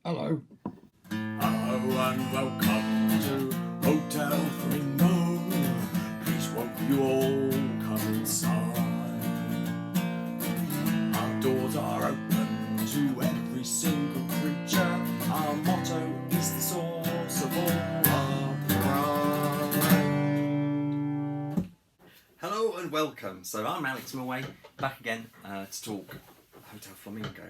Hello. Hello and welcome to Hotel Flamingo. Please won't you all come inside? Our doors are open to every single creature. Our motto is the source of all our pride. Hello and welcome. So I'm Alex Milway, back again to talk Hotel Flamingo.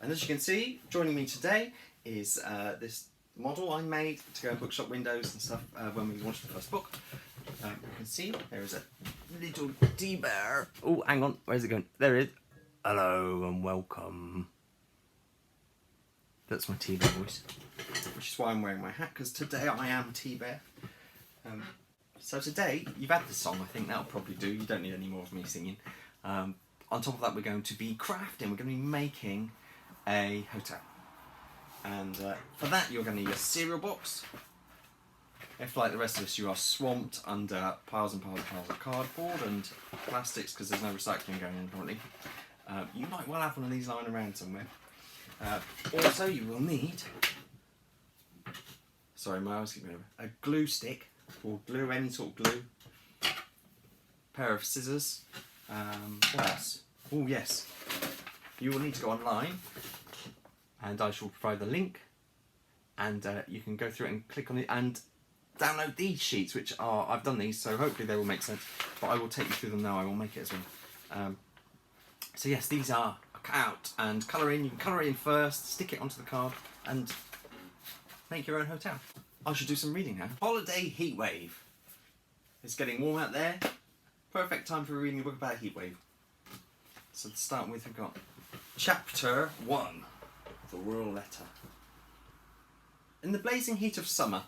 And as you can see, joining me today is this model I made to go in bookshop windows and stuff when we launched the first book. You can see there is a little tea bear. Oh, hang on, where's it going? There it is. Hello and welcome. That's my tea bear voice, which is why I'm wearing my hat, because today I am tea bear. So today, you've had the song, I think that'll probably do. You don't need any more of me singing. On top of that, we're going to be crafting. We're going to be making a hotel. And for that, you're going to need a cereal box. If, like the rest of us, you are swamped under piles and piles and piles of cardboard and plastics because there's no recycling going on currently, you might well have one of these lying around somewhere. Also, you will need, sorry, my eyes keep going over, a glue stick, or glue, any sort of glue, pair of scissors, what else? Oh yes, you will need to go online, and I shall provide the link, and you can go through it and click on it and download these sheets, which are, I've done these, so hopefully they will make sense, but I will take you through them now. I will make it as well. So yes, these are cut out and colour in. You can colour it in first, stick it onto the card, and make your own hotel. I should do some reading now. Holiday heatwave. It's getting warm out there. Perfect time for reading a book about a heatwave. So to start with, we've got Chapter 1, The Royal Letter. In the blazing heat of summer,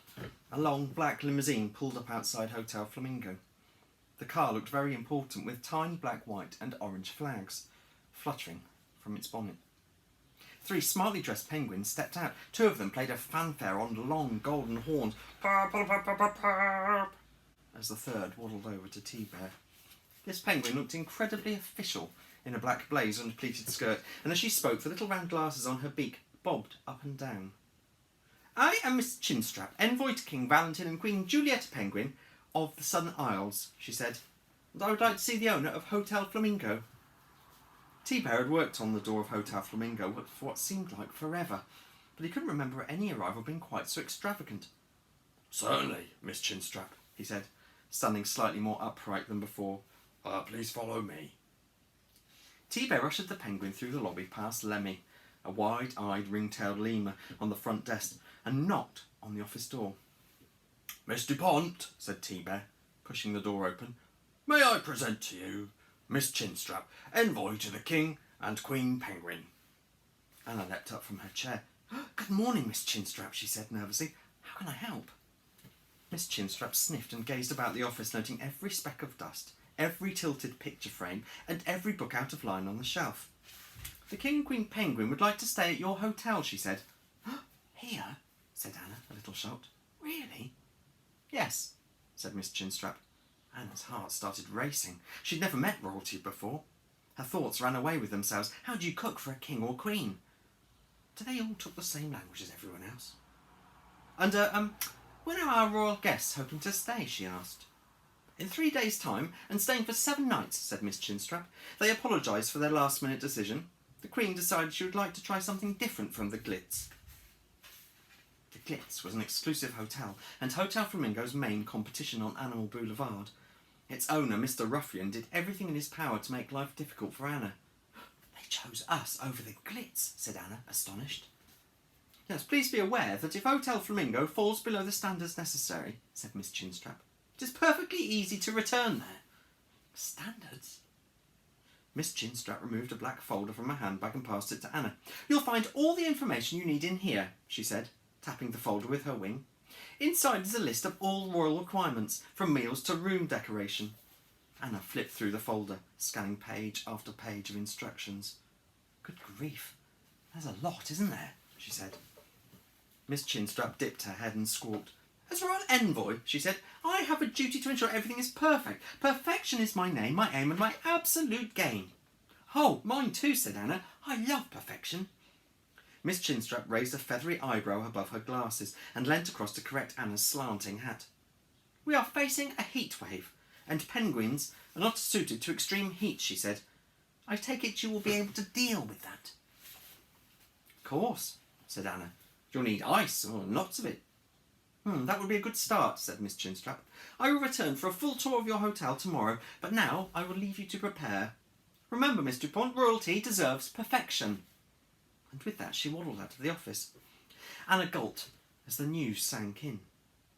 a long black limousine pulled up outside Hotel Flamingo. The car looked very important, with tiny black, white and orange flags fluttering from its bonnet. 3 smartly dressed penguins stepped out. 2 of them played a fanfare on long golden horns, as the third waddled over to Tea Bear. This penguin looked incredibly official in a black blazer and pleated skirt, and as she spoke, the little round glasses on her beak bobbed up and down. I am Miss Chinstrap, envoy to King Valentin and Queen Julietta Penguin of the Southern Isles, she said, and I would like to see the owner of Hotel Flamingo. Tea Bear had worked on the door of Hotel Flamingo for what seemed like forever, but he couldn't remember any arrival being quite so extravagant. Certainly, Miss Chinstrap, he said, standing slightly more upright than before. Please follow me. Tea Bear ushered the penguin through the lobby past Lemmy, a wide-eyed ring-tailed lemur on the front desk, and knocked on the office door. Miss DuPont, said Tea Bear, pushing the door open, may I present to you Miss Chinstrap, envoy to the King and Queen Penguin. Anna leapt up from her chair. Good morning, Miss Chinstrap, she said nervously. How can I help? Miss Chinstrap sniffed and gazed about the office, noting every speck of dust, every tilted picture frame, and every book out of line on the shelf. The King and Queen Penguin would like to stay at your hotel, she said. Here? Said Anna, a little shocked. Really? Yes, said Miss Chinstrap. Anna's heart started racing. She'd never met royalty before. Her thoughts ran away with themselves. How do you cook for a king or queen? Do they all talk the same language as everyone else? And, when are our royal guests hoping to stay, she asked. In 3 days' time, and staying for 7 nights, said Miss Chinstrap. They apologised for their last-minute decision. The Queen decided she would like to try something different from the Glitz. The Glitz was an exclusive hotel, and Hotel Flamingo's main competition on Animal Boulevard. Its owner, Mr. Ruffian, did everything in his power to make life difficult for Anna. They chose us over the Glitz, said Anna, astonished. Yes, please be aware that if Hotel Flamingo falls below the standards necessary, said Miss Chinstrap, it is perfectly easy to return there. Standards? Miss Chinstrap removed a black folder from her handbag and passed it to Anna. You'll find all the information you need in here, she said, tapping the folder with her wing. Inside is a list of all royal requirements, from meals to room decoration. Anna flipped through the folder, scanning page after page of instructions. Good grief, there's a lot, isn't there? She said. Miss Chinstrap dipped her head and squawked. As royal envoy, she said, I have a duty to ensure everything is perfect. Perfection is my name, my aim, and my absolute game. Oh, mine too, said Anna. I love perfection. Miss Chinstrap raised a feathery eyebrow above her glasses and leant across to correct Anna's slanting hat. "We are facing a heat wave, and penguins are not suited to extreme heat," she said. "I take it you will be able to deal with that." "Of course," said Anna. "You'll need ice, or lots of it." That would be a good start," said Miss Chinstrap. "I will return for a full tour of your hotel tomorrow, but now I will leave you to prepare. Remember, Miss Dupont, royalty deserves perfection." And with that she waddled out of the office. Anna gulped as the news sank in.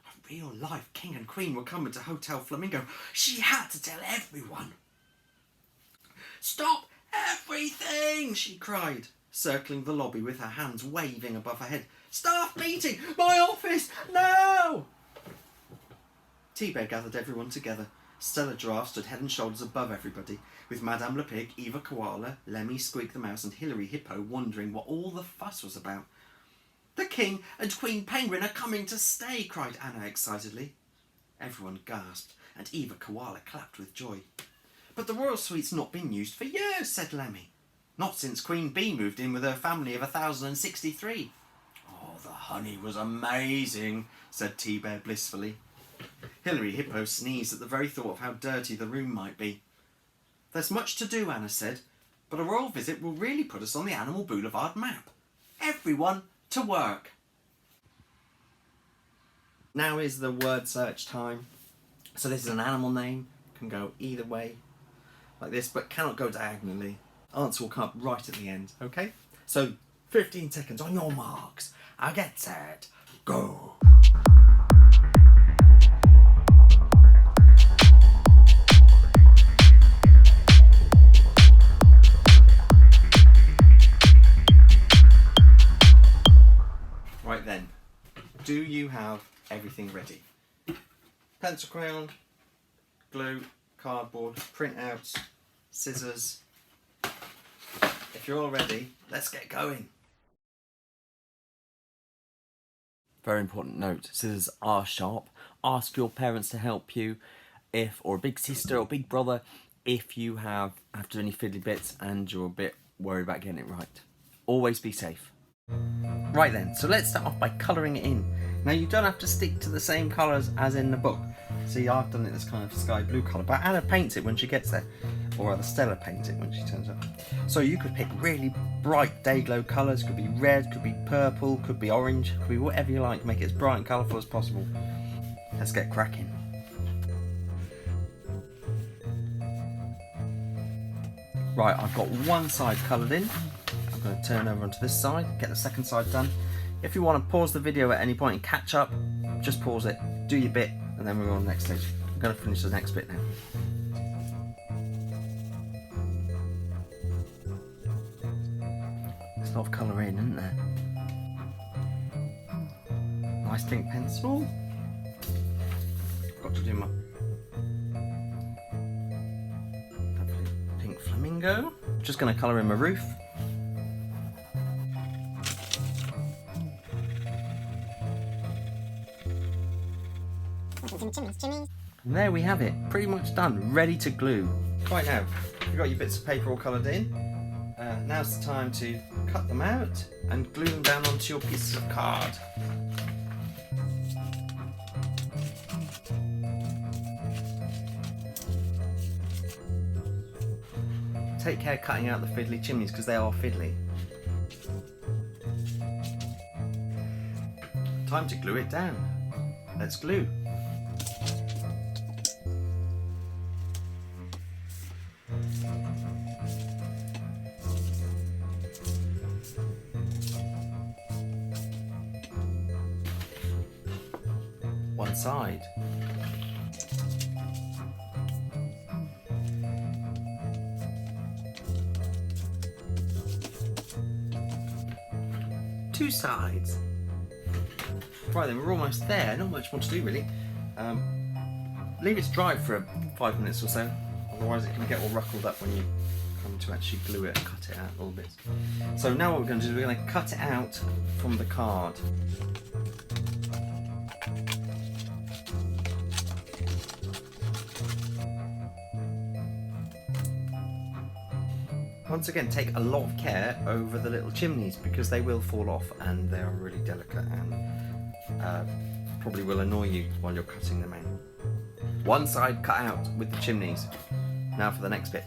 A real-life king and queen were coming to Hotel Flamingo. She had to tell everyone. "Stop everything!" she cried, circling the lobby with her hands waving above her head. "Staff meeting! My office! Now!" T-Bear gathered everyone together. Stella Giraffe stood head and shoulders above everybody, with Madame Le Pig, Eva Koala, Lemmy, Squeak the Mouse and Hilary Hippo wondering what all the fuss was about. "The King and Queen Penguin are coming to stay!" cried Anna excitedly. Everyone gasped, and Eva Koala clapped with joy. "But the royal suite's not been used for years," said Lemmy. "Not since Queen Bee moved in with her family of 1,063. "Oh, the honey was amazing," said T-Bear blissfully. Hilary Hippo sneezed at the very thought of how dirty the room might be. "There's much to do," Anna said, "but a royal visit will really put us on the Animal Boulevard map. Everyone to work." Now is the word search time. So this is an animal name, can go either way, like this, but cannot go diagonally. Answer will come up right at the end, okay? So 15 seconds on your marks. I'll get set. Go. Right then, do you have everything ready? Pencil, crayon, glue, cardboard, printouts, scissors. If you're all ready, let's get going. Very important note, scissors are sharp. Ask your parents to help you, or a big sister or big brother, if you have to do any fiddly bits and you're a bit worried about getting it right. Always be safe. Right then, so let's start off by colouring it in. Now you don't have to stick to the same colours as in the book. See, I've done it this kind of sky blue colour, but Anna paints it when she gets there. Or rather, Stella paints it when she turns up. So you could pick really bright day glow colours. Could be red, could be purple, could be orange, could be whatever you like. Make it as bright and colourful as possible. Let's get cracking. Right, I've got one side coloured in. I'm going to turn over onto this side, get the second side done. If you want to pause the video at any point and catch up, just pause it, do your bit, and then we're on the next stage. I'm going to finish the next bit now. There's a lot of colour in, isn't there? Nice pink pencil. Got to do my lovely pink flamingo. Just going to colour in my roof. And there we have it, pretty much done, ready to glue. Right now, you've got your bits of paper all coloured in. Now's the time to cut them out and glue them down onto your pieces of card. Take care cutting out the fiddly chimneys because they are fiddly. Time to glue it down. Let's glue. One side. Two sides. Right then, we're almost there. Not much more to do really. Leave it to dry for 5 minutes or so, otherwise it can get all ruckled up when you come to actually glue it and cut it out a little bit. So now what we're going to do is we're going to cut it out from the card. Once again, take a lot of care over the little chimneys because they will fall off and they are really delicate and probably will annoy you while you're cutting them out. One side cut out with the chimneys. Now for the next bit.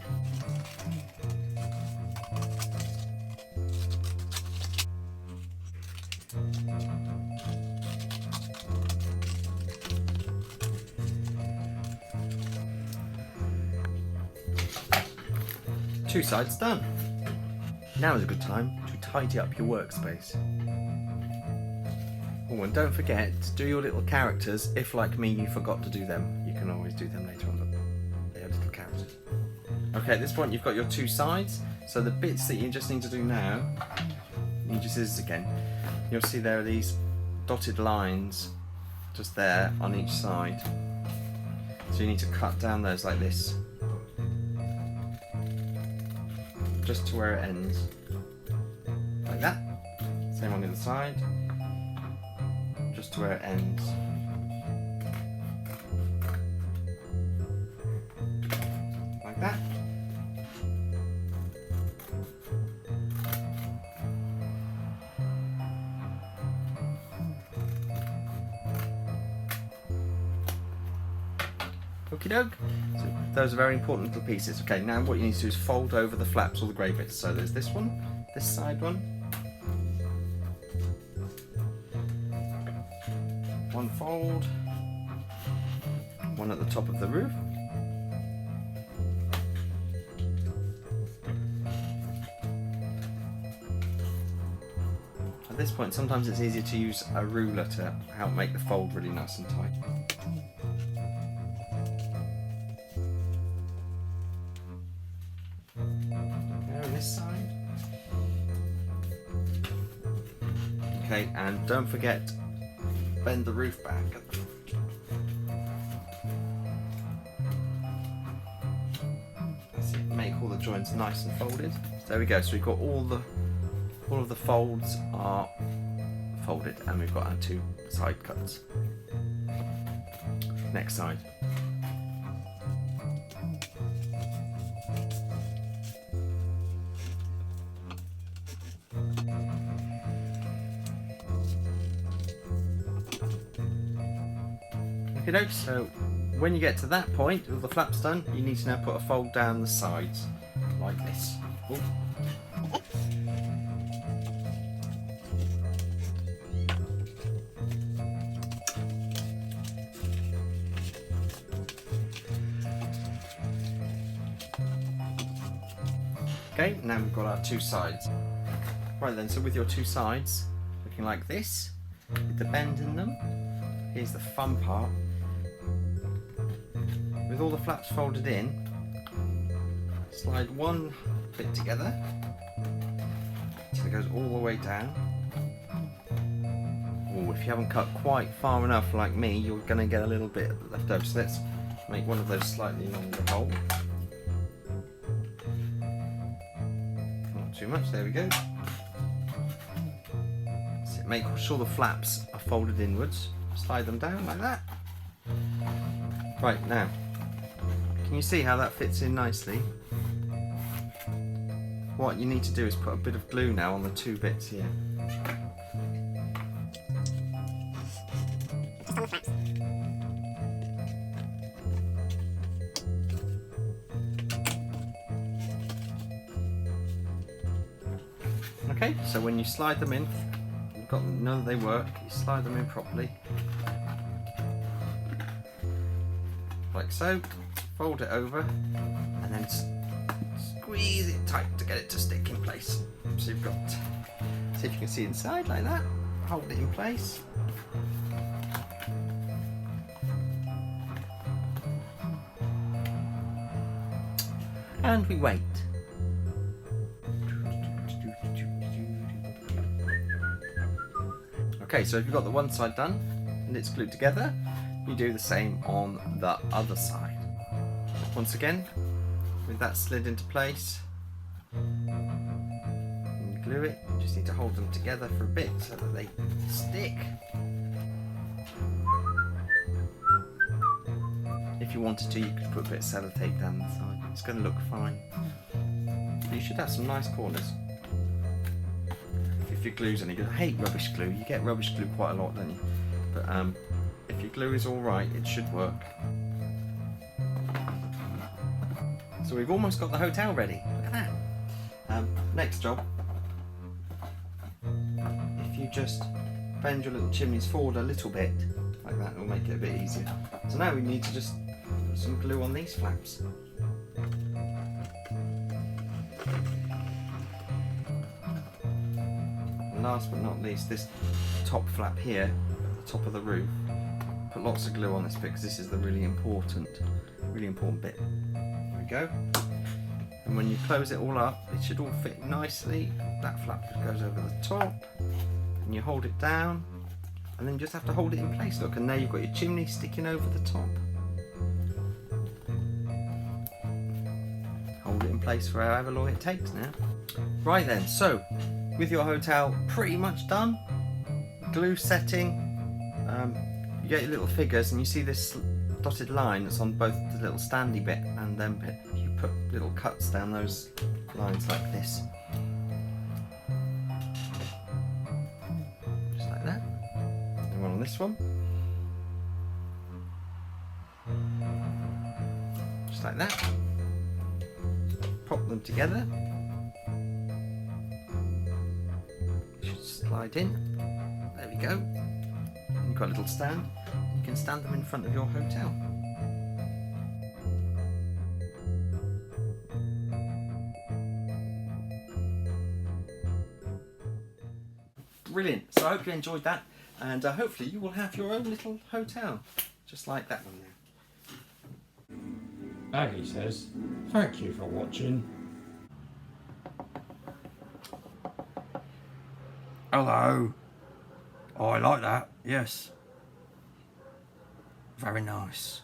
Two sides done. Now is a good time to tidy up your workspace. Oh, and don't forget to do your little characters. If, like me, you forgot to do them, you can always do them later on. Look, they are little characters. Okay, at this point you've got your two sides. So the bits that you just need to do now, you just scissors again. You'll see there are these dotted lines just there on each side. So you need to cut down those like this. Just to where it ends, like that. Same on the other side, just to where it ends, like that. Okie doke. So those are very important little pieces. Okay, now what you need to do is fold over the flaps or the grey bits. So there's this one, this side one, one fold, one at the top of the roof, at this point sometimes it's easier to use a ruler to help make the fold really nice and tight. This side. Okay, and don't forget, bend the roof back at the front. That's it. Make all the joints nice and folded. So there we go. So we've got all of the folds are folded, and we've got our two side cuts. Next side. Okay, so when you get to that point with the flaps done, you need to now put a fold down the sides like this. Ooh. Okay, now we've got our two sides. Right then, so with your two sides looking like this, with the bend in them, here's the fun part. With all the flaps folded in, slide one bit together so it goes all the way down. Oh, if you haven't cut quite far enough like me, you're going to get a little bit left over. So let's make one of those slightly longer holes. Not too much, there we go. So make sure the flaps are folded inwards. Slide them down like that. Right, now, can you see how that fits in nicely? What you need to do is put a bit of glue now on the two bits here. Just on the flaps. Okay, so when you slide them in, you've got to know that they work, you slide them in properly. Like so, fold it over, and then squeeze it tight to get it to stick in place. So you've got, see if you can see inside like that, hold it in place. And we wait. Okay, so if you've got the one side done and it's glued together, you do the same on the other side. Once again, with that slid into place, you glue it. You just need to hold them together for a bit so that they stick. If you wanted to, you could put a bit of sellotape down the side. It's going to look fine. you should have some nice corners. If your glue's any good. I hate rubbish glue. You get rubbish glue quite a lot, don't you? But if your glue is alright, it should work. So we've almost got the hotel ready. Look at that. Next job. If you just bend your little chimneys forward a little bit, like that, it'll make it a bit easier. So now we need to just put some glue on these flaps. And last but not least, this top flap here, the top of the roof. Put lots of glue on this bit because this is the really important bit. There we go. And when you close it all up, it should all fit nicely. That flap goes over the top, and you hold it down, and then you just have to hold it in place. Look, and now you've got your chimney sticking over the top. Hold it in place for however long it takes now. Right then, so with your hotel pretty much done, glue setting, you get your little figures, and you see this dotted line that's on both the little standy bit and then bit. You put little cuts down those lines like this. Just like that. And one on this one. Just like that. Pop them together. Should slide in. There we go. And you've got a little stand. You can stand them in front of your hotel. Brilliant. So I hope you enjoyed that, and hopefully you will have your own little hotel, just like that one there. Aggie says, thank you for watching. Hello. Oh, I like that. Yes. Very nice.